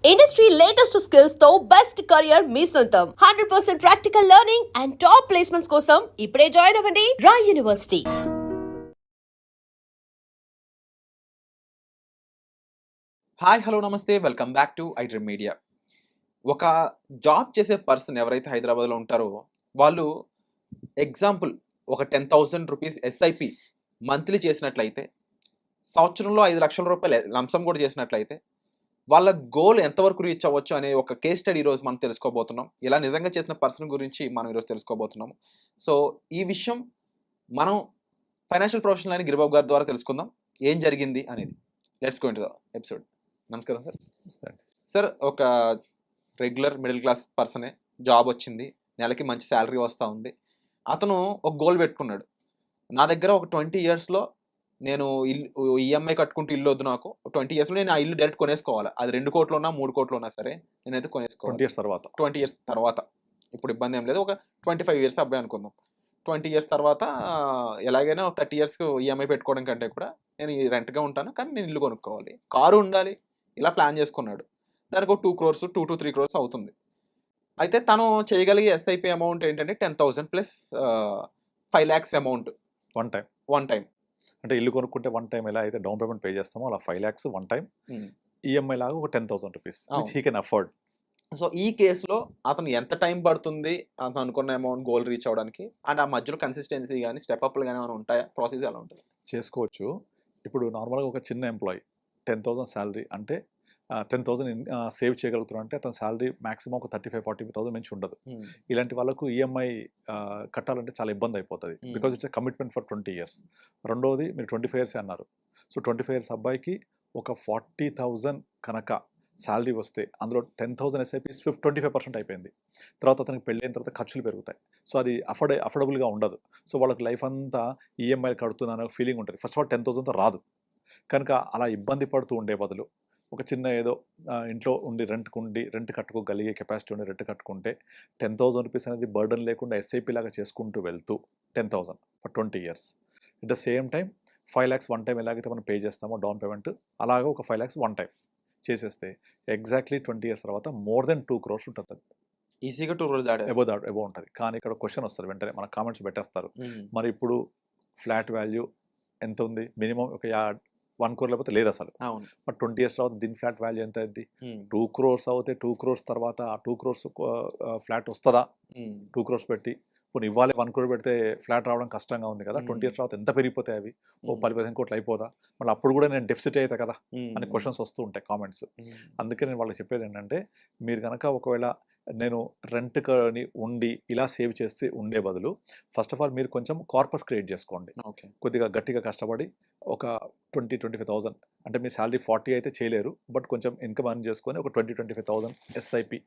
Industry latest skills తో best career మీ సొంతం 100% practical learning and top placements కోసం ఇప్పుడే జాయిన్ అవ్వండి రాయ్ యూనివర్సిటీ. హాయ్ హలో నమస్తే welcome back to iDream media. ఒక జాబ్ చేసే పర్సన్ ఎవరైతే హైదరాబాద్లో ఉంటారో వాళ్ళు ఎగ్జాంపుల్ ఒక 10,000 రూపీస్ ఎస్ఐపి మంత్లీ చేసినట్లయితే, సంవత్సరంలో 5 లక్షల రూపాయలు లంసం కూడా చేసినట్లయితే వాళ్ళ గోల్ ఎంతవరకు రీచ్ అవ్వచ్చు అనే ఒక కేస్ స్టడీ ఈరోజు మనం తెలుసుకోబోతున్నాం. ఇలా నిజంగా చేసిన పర్సన్ గురించి మనం ఈరోజు తెలుసుకోబోతున్నాము. సో ఈ విషయం మనం ఫైనాన్షియల్ ప్రొఫెషనల్ అయిన గిరిబాబు గారి ద్వారా తెలుసుకుందాం ఏం జరిగింది అనేది. Let's go into the episode. నమస్కారం సార్. సార్ ఒక రెగ్యులర్ మిడిల్ క్లాస్ పర్సనే, జాబ్ వచ్చింది, నెలకి మంచి శాలరీ వస్తూ ఉంది. అతను ఒక గోల్ పెట్టుకున్నాడు, నా దగ్గర ఒక 20 ఇయర్స్లో నేను ఈఎంఐ కట్టుకుంటూ ఇల్లు వద్దు, నాకు 20 ఇయర్స్లో నేను ఆ ఇల్లు డైరెక్ట్ కొనేసుకోవాలి. అది 2 కోట్లు ఉన్నా 3 కోట్లు ఉన్నా సరే నేనైతే కొనేసుకోవాలి. 20 ఇయర్స్ తర్వాత ఇప్పుడు ఇబ్బంది ఏం లేదు. ఒక 25 ఇయర్స్ అబ్బాయి అనుకుందాం. 20 ఇయర్స్ తర్వాత ఎలాగైనా 30 ఇయర్స్కి ఈఎంఐ పెట్టుకోవడం కంటే కూడా నేను రెంట్గా ఉంటాను, కానీ నేను ఇల్లు కొనుక్కోవాలి, కారు ఉండాలి, ఇలా ప్లాన్ చేసుకున్నాడు. దానికి ఒక 2 crores 2 to 3 crores అవుతుంది. అయితే తను చేయగలిగే ఎస్ఐపి అమౌంట్ ఏంటంటే 10,000 plus 5 lakhs amount one time. అంటే ఇల్లు కొనుక్కుంటే వన్ టైం ఎలా అయితే డౌన్ పేమెంట్ పే చేస్తామో అలా 5 lakhs వన్ టైం, ఈఎంఐ లాగా ఒక 10,000 rupees which he can afford. So ఈ కేసులో అతను ఎంత టైం పడుతుంది అతను అనుకున్న అమౌంట్ గోల్ రీచ్ అవ్వడానికి, అండ్ ఆ మధ్యలో కన్సిస్టెన్సీ కానీ స్టెప్అప్లు కానీ ఏమైనా ఉంటాయా, ప్రాసెస్ ఎలా ఉంటుంది? చేసుకోవచ్చు. ఇప్పుడు నార్మల్గా ఒక చిన్న ఎంప్లాయీ 10,000 శాలరీ అంటే 10,000 సేవ్ చేయగలుగుతున్నారు అంటే అతని శాలరీ మాక్సిమం ఒక 35,000-40,000 మించి ఉండదు. ఇలాంటి వాళ్ళకు ఈఎంఐ కట్టాలంటే చాలా ఇబ్బంది అయిపోతుంది, because it's commitment for 20 years. రెండోది మీరు 25 ఇయర్స్ అన్నారు. సో 25 ఇయర్స్ అబ్బాయికి ఒక 40,000 కనుక శాలరీ వస్తే అందులో 10,000 ఎస్ఐపీస్ 25% అయిపోయింది. తర్వాత అతనికి పెళ్ళైన తర్వాత ఖర్చులు పెరుగుతాయి. సో అది అఫోర్డబుల్గా ఉండదు. సో వాళ్ళకి లైఫ్ అంతా ఈఎంఐలు కడుతున్నాను ఫీలింగ్ ఉంటుంది. ఫస్ట్ ఆఫ్ ఆల్ 10,000తో రాదు. కనుక అలా ఇబ్బంది పడుతూ ఉండే బదులు ఒక చిన్న ఏదో ఇంట్లో ఉండి రెంట్ కట్టుకోగలిగే కెపాసిటీ ఉండి రెంట్ కట్టుకుంటే 10,000 రూపీస్ అనేది బర్డన్ లేకుండా ఎస్ఐపి లాగా చేసుకుంటూ వెళ్తూ 10,000 for 20 years. At the same time 5 lakhs one time ఎలాగైతే మనం పే చేస్తామో డౌన్ పేమెంట్, అలాగే ఒక 5 lakhs వన్ టైం చేసేస్తే ఎగ్జాక్ట్లీ 20 ఇయర్స్ తర్వాత మోర్ దెన్ 2 crores ఉంటుంది. ఈజీగా 2 crores ఎబో ఉంటుంది. కానీ ఇక్కడ క్వశ్చన్ వస్తుంది, వెంటనే మన కామెంట్స్ పెట్టేస్తారు, మరి ఇప్పుడు ఫ్లాట్ వాల్యూ ఎంత ఉంది, మినిమం ఒక 1 crore లేకపోతే లేదు అసలు. బట్ 20 ఇయర్స్ తర్వాత దీని ఫ్లాట్ వాల్యూ ఎంత అయింది? 2 crores అవుతే 2 crores తర్వాత ఆ 2 crores ఫ్లాట్ వస్తుందా? 2 crores పెట్టి కొన్ని ఇవ్వాలి, 1 crore పెడితే ఫ్లాట్ రావడం కష్టంగా ఉంది కదా. 20 ఇయర్స్ తర్వాత ఎంత పెరిగిపోతాయి అవి? 10-15 కోట్లు అయిపోదా? మళ్ళీ అప్పుడు కూడా నేను డెఫిసిట్ అవుతా కదా అని క్వశ్చన్స్ వస్తూ ఉంటాయి కామెంట్స్. అందుకే నేను వాళ్ళకి చెప్పేది ఏంటంటే, మీరు కనుక ఒకవేళ నేను రెంట్ని ఉండి ఇలా సేవ్ చేసి ఉండే బదులు ఫస్ట్ ఆఫ్ ఆల్ మీరు కొంచెం కార్పస్ క్రియేట్ చేసుకోండి. కొద్దిగా గట్టిగా కష్టపడి ఒక 20-25,000 అంటే మీ శాలరీ 40 అయితే చేయలేరు, బట్ కొంచెం ఇన్కమ్ అర్న్ చేసుకొని ఒక 20-25,000 ఎస్ఐపి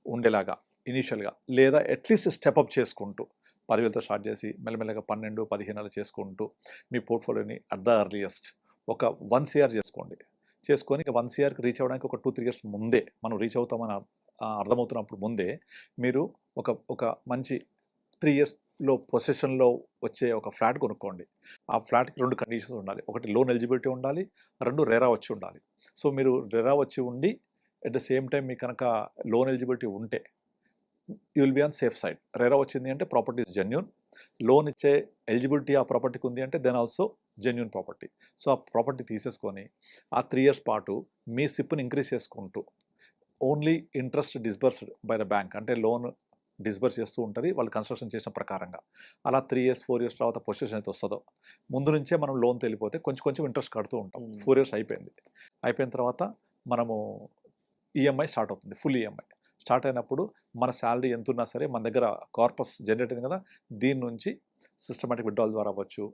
ఉండేలాగా ఇనీషియల్గా, లేదా అట్లీస్ట్ స్టెప్అప్ చేసుకుంటూ 10,000తో స్టార్ట్ చేసి మెల్లమెల్లగా 12-15 అలా చేసుకుంటూ మీ పోర్ట్ఫోలియోని అట్ ద అర్లియస్ట్ ఒక 1 CR చేసుకొని ఇక 1 CRకి రీచ్ అవ్వడానికి ఒక 2-3 years ముందే మనం రీచ్ అవుతామని అర్థమవుతున్నప్పుడు ముందే మీరు ఒక మంచి 3 yearsలో పొసెషన్లో వచ్చే ఒక ఫ్లాట్ కొనుక్కోండి. ఆ ఫ్లాట్కి 2 కండిషన్స్ ఉండాలి. ఒకటి లోన్ ఎలిజిబిలిటీ ఉండాలి, 2 రెరా వచ్చి ఉండాలి. సో మీరు రెరా వచ్చి ఉండి అట్ ద సేమ్ టైం మీకు కనుక లోన్ ఎలిజిబిలిటీ ఉంటే you will be on safe side. RERA వచ్చింది అంటే ప్రాపర్టీ ఇస్ జెన్యూన్, లోన్ ఇచ్చే ఎలిజిబిలిటీ ఆ ప్రాపర్టీకి ఉంది అంటే then also genuine property. So ఆ ప్రాపర్టీ తీసేసుకొని ఆ 3 years పాటు మీ సిప్ని ఇంక్రీజ్ చేసుకుంటూ only interest disbursed by the bank, అంటే లోన్ డిస్బర్స్ చేస్తూ ఉంటుంది వాళ్ళు కన్స్ట్రక్షన్ చేసిన ప్రకారంగా. అలా 3 years 4 years తర్వాత పొజిషన్ అయితే వస్తుందో ముందు నుంచే మనం లోన్ తెలిపోతే కొంచెం ఇంట్రెస్ట్ కడుతూ ఉంటాం. 4 years అయిపోయిన తర్వాత మనము ఈఎంఐ స్టార్ట్ అవుతుంది. ఫుల్ ఈఎంఐ స్టార్ట్ అయినప్పుడు మన శాలరీ ఎంత ఉన్నా సరే మన దగ్గర కార్పస్ జనరేట్ అయింది కదా, దీని నుంచి సిస్టమేటిక్ విత్డ్రాల్ ద్వారా అవ్వచ్చు,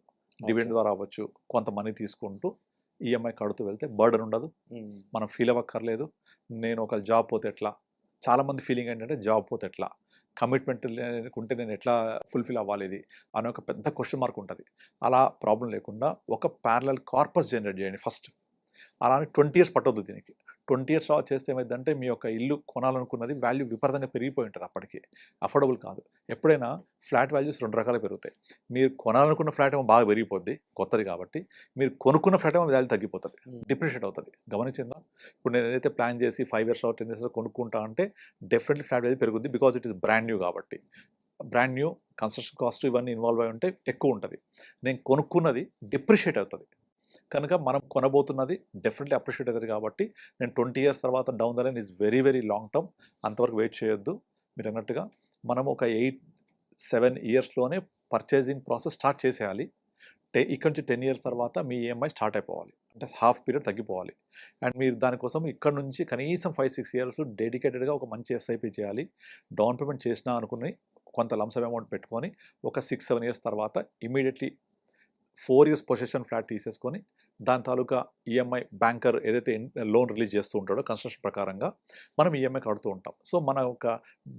డివిడెండ్ ద్వారా అవ్వచ్చు, కొంత మనీ తీసుకుంటూ ఈఎంఐ కడుతూ వెళ్తే బర్డన్ ఉండదు, మనం ఫీల్ అవ్వక్కర్లేదు. నేను ఒక జాబ్ పోతే ఎట్లా, చాలామంది ఫీలింగ్ ఏంటంటే జాబ్ పోతే ఎట్లా, కమిట్మెంట్ లేకుంటే నేను ఎట్లా ఫుల్ఫిల్ అవ్వాలి ఇది అనే ఒక పెద్ద క్వశ్చన్ మార్క్ ఉంటుంది. అలా ప్రాబ్లం లేకుండా ఒక ప్యారలల్ కార్పస్ జనరేట్ చేయండి ఫస్ట్. అలానే 20 years పట్టొద్దు దీనికి. 20 ఇయర్స్ తర్వాత చేస్తే ఏమైందంటే మీ యొక్క ఇల్లు కొనాలనుకున్నది వాల్యూ విపరీతంగా పెరిగిపోయి ఉంటుంది అప్పటికి. అఫోర్డబుల్ కాదు. ఎప్పుడైనా ఫ్లాట్ వాల్యూస్ 2 రకాలుగా పెరుగుతాయి. మీరు కొనాలనుకున్న ఫ్లాట్ ఏమో బాగా పెరిగిపోద్ది కొత్తది కాబట్టి. మీరు కొనుక్కున్న ఫ్లాట్ ఏమో వాల్యూ తగ్గిపోతుంది. డిప్రిషియేట్ అవుతుంది. గమనించిందా? ఇప్పుడు నేను ఏదైతే ప్లాన్ చేసి 5 ఇయర్స్ 10 ఇయర్స్ కొనుక్కుంటా అంటే డెఫినెట్లీ ఫ్లాట్ వాల్యూ పెరుగుద్ది. Because it is brand new కాబట్టి. బ్రాండ్ న్యూ కన్స్ట్రక్షన్ కాస్ట్ ఇవన్నీ ఇన్వాల్వ్ అయి ఉంటే ఎక్కువ ఉంటుంది. నేను కొనుక్కున్నది డిప్రిషియేట్ అవుతుంది. కనుక మనం కొనబోతున్నది డెఫినెట్లీ అప్రిషియేట్ అవుతుంది కాబట్టి నేను 20 ఇయర్స్ తర్వాత down the line is very very long term. అంతవరకు వెయిట్ చేయొద్దు. మీరు అన్నట్టుగా మనం ఒక 8-7 ఇయర్స్లోనే పర్చేసింగ్ ప్రాసెస్ స్టార్ట్ చేసేయాలి. ఇక్కడ నుంచి 10 ఇయర్స్ తర్వాత మీ ఈఎంఐ స్టార్ట్ అయిపోవాలి. అంటే హాఫ్ పీరియడ్ తగ్గిపోవాలి. అండ్ మీరు దానికోసం ఇక్కడ నుంచి కనీసం 5-6 ఇయర్స్ డెడికేటెడ్గా ఒక మంచి ఎస్ఐపి చేయాలి. డౌన్ పేమెంట్ చేసినా అనుకుని కొంత లంసమ్ అమౌంట్ పెట్టుకొని ఒక 6-7 ఇయర్స్ తర్వాత ఇమీడియట్లీ 4 ఇయర్స్ పొజిషన్ ఫ్లాట్ తీసేసుకొని దాని తాలూకా ఈఎంఐ బ్యాంకర్ ఏదైతే లోన్ రిలీజ్ చేస్తూ ఉంటాడో కన్స్ట్రక్షన్ ప్రకారంగా మనం ఈఎంఐ కడుతూ ఉంటాం. సో మన ఒక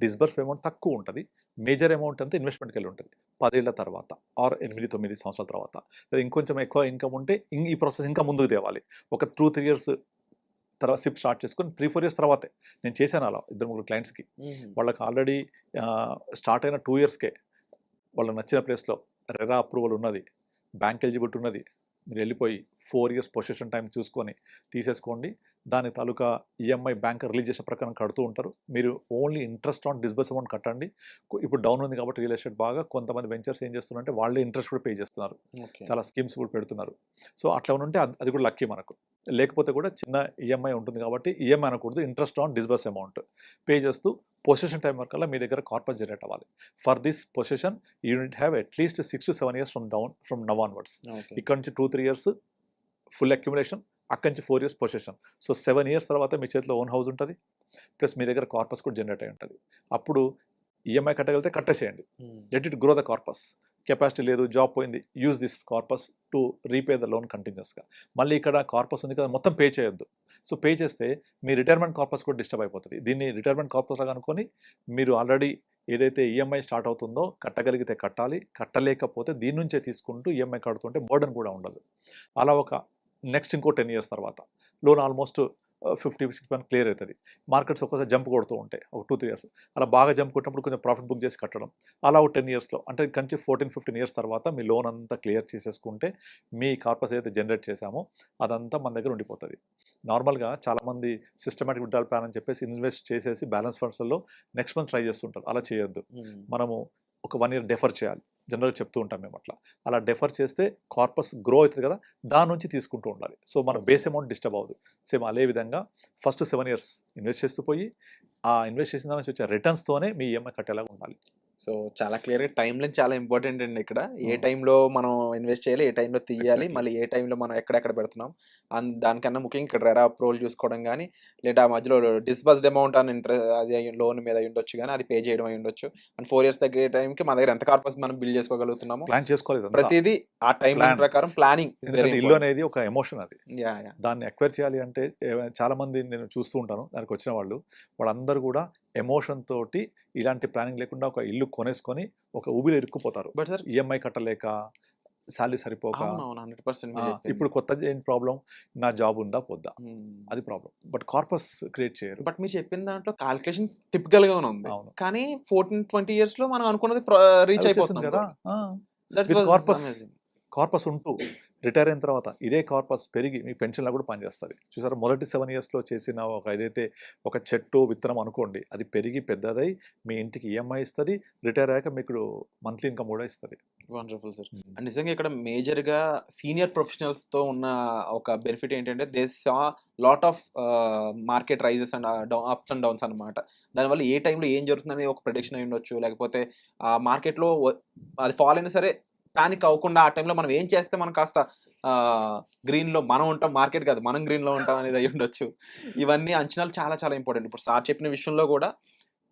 డిస్బర్స్ అమౌంట్ తక్కువ ఉంటుంది. మేజర్ అమౌంట్ అంతా ఇన్వెస్ట్మెంట్కి వెళ్ళి ఉంటుంది 10 ఏళ్ల తర్వాత ఆర్ 8-9 సంవత్సరాల తర్వాత. లేదా ఇంకొంచెం ఎక్కువ ఇన్కమ్ ఉంటే ఈ ప్రాసెస్ ఇంకా ముందుకు తేవాలి. ఒక 2-3 ఇయర్స్ తర్వాత సిప్ స్టార్ట్ చేసుకొని 3-4 ఇయర్స్ తర్వాతే. నేను చేశాను అలా 2-3 క్లయింట్స్కి. వాళ్ళకి ఆల్రెడీ స్టార్ట్ అయిన 2 ఇయర్స్కే వాళ్ళకి నచ్చిన ప్లేస్లో రెరా అప్రూవల్ ఉన్నది, బ్యాంక్ ఎలిజిబిలిటీ ఉన్నది. మీరు వెళ్ళిపోయి 4 ఇయర్స్ పొజిషన్ టైం చూసుకొని తీసేసుకోండి. దాని తాలూకా ఈఎంఐ బ్యాంక్ రిలీజ్ చేసిన ప్రకారం కడుతూ ఉంటారు. మీరు only interest on disburse amount కట్టండి. ఇప్పుడు డౌన్ ఉంది కాబట్టి రియల్ ఎస్టేట్ బాగా కొంతమంది వెంచర్స్ ఏం చేస్తున్నారంటే వాళ్ళే ఇంట్రెస్ట్ కూడా పే చేస్తున్నారు. చాలా స్కీమ్స్ కూడా పెడుతున్నారు. సో అట్లా ఉంటే అది కూడా లక్కీ మనకు. లేకపోతే కూడా చిన్న ఈఎంఐ ఉంటుంది కాబట్టి ఈఎంఐ అనకూడదు, interest on disburse amount pay చేస్తూ పొజిషన్ టైం వరకల్లా మీ దగ్గర కార్పస్ జనరేట్ అవ్వాలి. For this position unit have at least 6-7 years from now onwards. ఇక్కడ నుంచి 2-3 ఇయర్స్ ఫుల్ అక్యుములేషన్, అక్కడి నుంచి 4 ఇయర్స్ పొజిషన్. సో 7 ఇయర్స్ తర్వాత మీ చేతిలో ఓన్ హౌస్ ఉంటుంది, ప్లస్ మీ దగ్గర కార్పస్ కూడా జనరేట్ అయి ఉంటుంది. అప్పుడు ఈఎంఐ కట్టగలిగితే కట్టేసేయండి. Let it grow the corpus. Capacity లేదు, జాబ్ పోయింది, use this corpus to repay the loan కంటిన్యూస్గా. మళ్ళీ ఇక్కడ కార్పస్ ఉంది కదా మొత్తం పే చేయొద్దు. సో పే చేస్తే మీ రిటైర్మెంట్ కార్పస్ కూడా డిస్టర్బ్ అయిపోతుంది. దీన్ని రిటైర్మెంట్ కార్పస్ లాగా అనుకొని మీరు ఆల్రెడీ ఏదైతే ఈఎంఐ స్టార్ట్ అవుతుందో కట్టగలిగితే కట్టాలి, కట్టలేకపోతే దీని నుంచే తీసుకుంటూ ఈఎంఐ కడుతుంటే బర్డన్ కూడా ఉండదు. అలా ఒక నెక్స్ట్ ఇంకో 10 ఇయర్స్ తర్వాత లోన్ ఆల్మోస్ట్ 50-60% క్లియర్ అవుతుంది. మార్కెట్స్ ఒక్కోసారి జంప్ కొడుతూ ఉంటాయి ఒక 2-3 ఇయర్స్. అలా బాగా జంప్ కొట్టినప్పుడు కొంచెం ప్రాఫిట్ బుక్ చేసి కట్టడం. అలా ఒక 10 ఇయర్స్లో అంటే కంచి 14-15 ఇయర్స్ తర్వాత మీ లోన్ అంతా క్లియర్ చేసేసుకుంటే మీ కార్పస్ ఏదైతే జనరేట్ చేశామో అదంతా మన దగ్గర ఉండిపోతుంది. నార్మల్గా చాలామంది సిస్టమేటిక్ విత్డ్రాల్ ప్లాన్ అని చెప్పేసి ఇన్వెస్ట్ చేసేసి బ్యాలెన్స్ ఫండ్స్లో నెక్స్ట్ మంత్ ట్రై చేస్తుంటారు. అలా చేయొద్దు. మనము ఒక 1 ఇయర్ డెఫర్ చేయాలి. జనరల్గా చెప్తూ ఉంటాం మేము అట్లా. అలా డెఫర్ చేస్తే కార్పస్ గ్రో అవుతుంది కదా, దాని నుంచి తీసుకుంటూ ఉండాలి. సో మన బేస్ అమౌంట్ డిస్టర్బ్ అవ్వదు. సేమ్ అదే విధంగా ఫస్ట్ 7 ఇయర్స్ ఇన్వెస్ట్ చేస్తూ పోయి ఆ ఇన్వెస్ట్ చేసిన దాని నుంచి వచ్చే రిటర్న్స్తోనే మీ ఈఎంఐ కట్టేలాగా ఉండాలి. సో చాలా క్లియర్‌గా టైమ్ లైన్ చాలా ఇంపార్టెంట్ అండి ఇక్కడ. ఏ టైంలో మనం ఇన్వెస్ట్ చేయాలి, ఏ టైంలో తీయాలి, ఎగ్జాక్ట్‌లీ. మళ్ళీ ఏ టైంలో మనం ఎక్కడెక్కడ పెడుతున్నాం. దానికన్నా ముఖ్యంగా ఇక్కడ రెరా అప్రూవల్ చూసుకోవడం గానీ, లేదా మధ్యలో డిస్బర్స్డ్ అమౌంట్ అని అది లోన్ మీద అయి ఉండొచ్చు గానీ, అది పే చేయడం అయి ఉండొచ్చు. అండ్ 4 ఇయర్స్ తగ్గే టైంకి మన దగ్గర ఎంత కార్పస్ మనం బిల్డ్ చేసుకోగలుగుతున్నామో ప్లాన్ చేసుకోవాలి ఇదంతా. ప్రతిదీ ఆ టైం లైన్ ప్లాన్. ప్రకారం ప్లానింగ్ ఇస్ వెరీ ఎందుకంటే ఇల్లు ఇంపార్టెంట్. అనేది ఒక ఎమోషన్ అది. యాహ్! దాన్ని అక్వైర్ చేయాలి అంటే చాలామంది నేను చూస్తూ ఉంటాను దానికి వచ్చిన వాళ్ళందరూ కూడా ఎమోషన్ తోటి ఇలాంటి ప్లానింగ్ లేకుండా ఒక ఇల్లు కొనేసుకొని ఒక ఊబిలో ఇరుక్కుపోతారు. బట్ సార్ ఈఎంఐ కట్టలేక, శాలరీ సరిపోక. అవునవును. 100% మీరు చెప్పింది. ఇప్పుడు కొత్త ఏంటి ప్రాబ్లం, నా జాబ్ ఉందా పొద్దా, అది ప్రాబ్లం. బట్ కార్పస్ క్రియేట్ చేయరు. బట్ మీరు చెప్పిన దాంట్లో కాలిక్యులేషన్స్ టిపికల్ గానే ఉంది. అవును. కానీ 14-20 ఇయర్స్ లో మనం అనుకున్నది రీచ్ అది అయిపోతుంది వచ్చేసింది కదా. That's With was corpus. Amazing. Corpus ఉంటూ రిటైర్ అయిన తర్వాత ఇదే కార్పస్ పెరిగి మీ పెన్షన్లో కూడా పనిచేస్తుంది. చూసారా, మొదటి 7 ఇయర్స్లో చేసిన ఏదైతే ఒక చెట్టు విత్తనం అనుకోండి, అది పెరిగి పెద్దదై మీ ఇంటికి ఈఎంఐ ఇస్తుంది, రిటైర్ అయ్యాక మీకు మంత్లీ ఇన్కమ్ కూడా ఇస్తుంది. Wonderful sir. అండ్ నిజంగా ఇక్కడ మేజర్ గా సీనియర్ ప్రొఫెషనల్స్ తో ఉన్న ఒక బెనిఫిట్ ఏంటంటే they saw lot of market rises and ups and downs అనమాట. దానివల్ల ఏ టైంలో ఏం జరుగుతుందని ఒక ప్రెడిక్షన్ అయి ఉండొచ్చు, లేకపోతే ఆ మార్కెట్లో అది ఫాల్ అయినా సరే పానిక్ అవ్వకుండా ఆ టైంలో మనం ఏం చేస్తే మనం కాస్త గ్రీన్లో మనం ఉంటాం, మార్కెట్ కాదు మనం గ్రీన్లో ఉంటాం అనేది అయి ఉండొచ్చు. ఇవన్నీ అంచనాలు చాలా చాలా ఇంపార్టెంట్. ఇప్పుడు సార్ చెప్పిన విషయంలో కూడా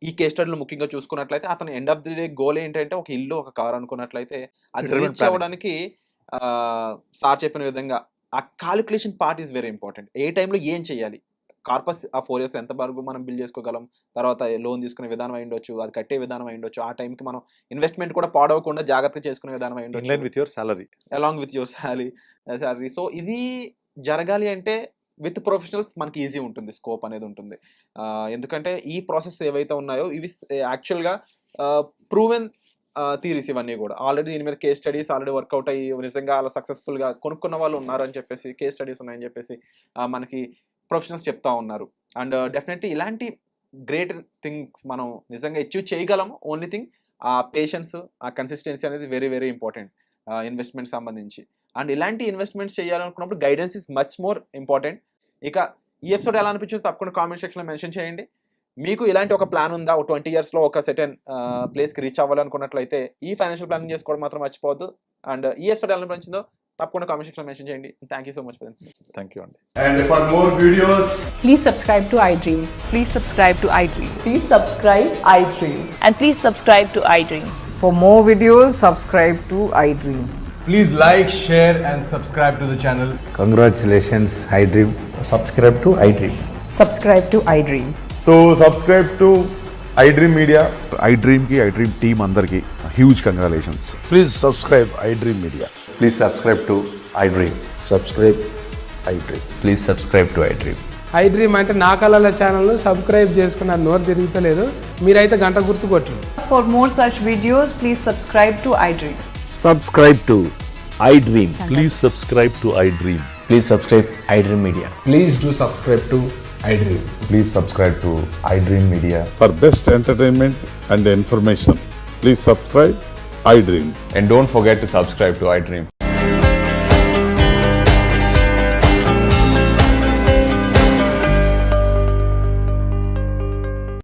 ఈ కేస్ స్టడీలో ముఖ్యంగా చూసుకున్నట్లయితే అతను end of the day goal ఏంటంటే ఒక ఇల్లు ఒక కార్ అనుకున్నట్లయితే అది Retirement రీచ్ planning. అవ్వడానికి సార్ చెప్పిన విధంగా ఆ calculation part is very important. ఏ టైంలో ఏం చేయాలి, కార్పస్ ఆ 4 ఇయర్స్ ఎంత వరకు మనం బిల్డ్ చేసుకోగలం, తర్వాత లోన్ తీసుకునే విధానం అయి ఉండొచ్చు, అది కట్టే విధానం అయి ఉండొచ్చు, ఆ టైంకి మనం ఇన్వెస్ట్మెంట్ కూడా పాడవకుండా జాగ్రత్తగా చేసుకునే విధానం అయి ఇన్ లైన్ ఉండొచ్చు with your salary. Along with your salary. So ఇది జరగాలి అంటే విత్ ప్రొఫెషనల్స్ మనకి ఈజీ ఉంటుంది, స్కోప్ అనేది ఉంటుంది. ఎందుకంటే ఈ ప్రాసెస్ ఏవైతే ఉన్నాయో ఇవి యాక్చువల్గా ప్రూవెన్ థీరీస్ ఇవన్నీ కూడా. ఆల్రెడీ దీని మీద కేస్ స్టడీస్ ఆల్రెడీ వర్కౌట్ అయ్యి నిజంగా అలా సక్సెస్ఫుల్గా కొనుక్కున్న వాళ్ళు ఉన్నారు అని చెప్పేసి, కేస్ స్టడీస్ ఉన్నాయని చెప్పేసి మనకి ప్రొఫెషనల్స్ చెప్తా ఉన్నారు. అండ్ డెఫినెట్లీ ఇలాంటి గ్రేట్ థింగ్స్ మనం నిజంగా అచీవ్ చేయగలము. ఓన్లీ థింగ్ ఆ పేషెన్స్, ఆ కన్సిస్టెన్సీ అనేది వెరీ వెరీ ఇంపార్టెంట్ ఇన్వెస్ట్మెంట్ సంబంధించి. అండ్ ఇలాంటి ఇన్వెస్ట్మెంట్స్ చేయాలనుకున్నప్పుడు guidance is much more important. ఇక ఈ ఎపిసోడ్ ఎలా అనిపించిందో తప్పకుండా కామెంట్ సెక్షన్లో మెన్షన్ చేయండి. మీకు ఇలాంటి ఒక ప్లాన్ ఉందా, ఒక 20 yearsలో ఒక సెటన్ ప్లేస్కి రీచ్ అవ్వాలనుకున్నట్లయితే ఈ ఫైనాన్షియల్ ప్లానింగ్ చేసుకోవడం మాత్రం మర్చిపోవద్దు. అండ్ ఈ ఎపిసోడ్ ఎలా అనిపించిందో తప్పకుండా కామెంట్ సెక్షన్లో మెన్షన్ చేయండి. Thank you so much. Thank you అండి. And for more videos, Please subscribe to iDream. Please subscribe to iDream. Please subscribe iDream. And please subscribe to iDream. For more videos, subscribe to iDream. please like, share and subscribe to the channel. Congratulations, iDream. subscribe to iDream. Subscribe to iDream. So subscribe to iDream Media. iDream ki iDream team అందరికి huge congratulations. Please subscribe iDream Media. Please subscribe to iDream. Subscribe iDream. Please subscribe to iDream. iDream అంటే నా కళల ఛానల్ను subscribe చేసుకున్న నోరు తిరుగుతలేదు, మీరైతే గంట గుర్తు కొట్టండి. For more such videos, please subscribe to iDream. Subscribe to iDream. Please subscribe to iDream. Please subscribe iDream Media. Please do subscribe to iDream. Please subscribe to iDream Media. For best entertainment and information, please subscribe iDream. And don't forget to subscribe to iDream.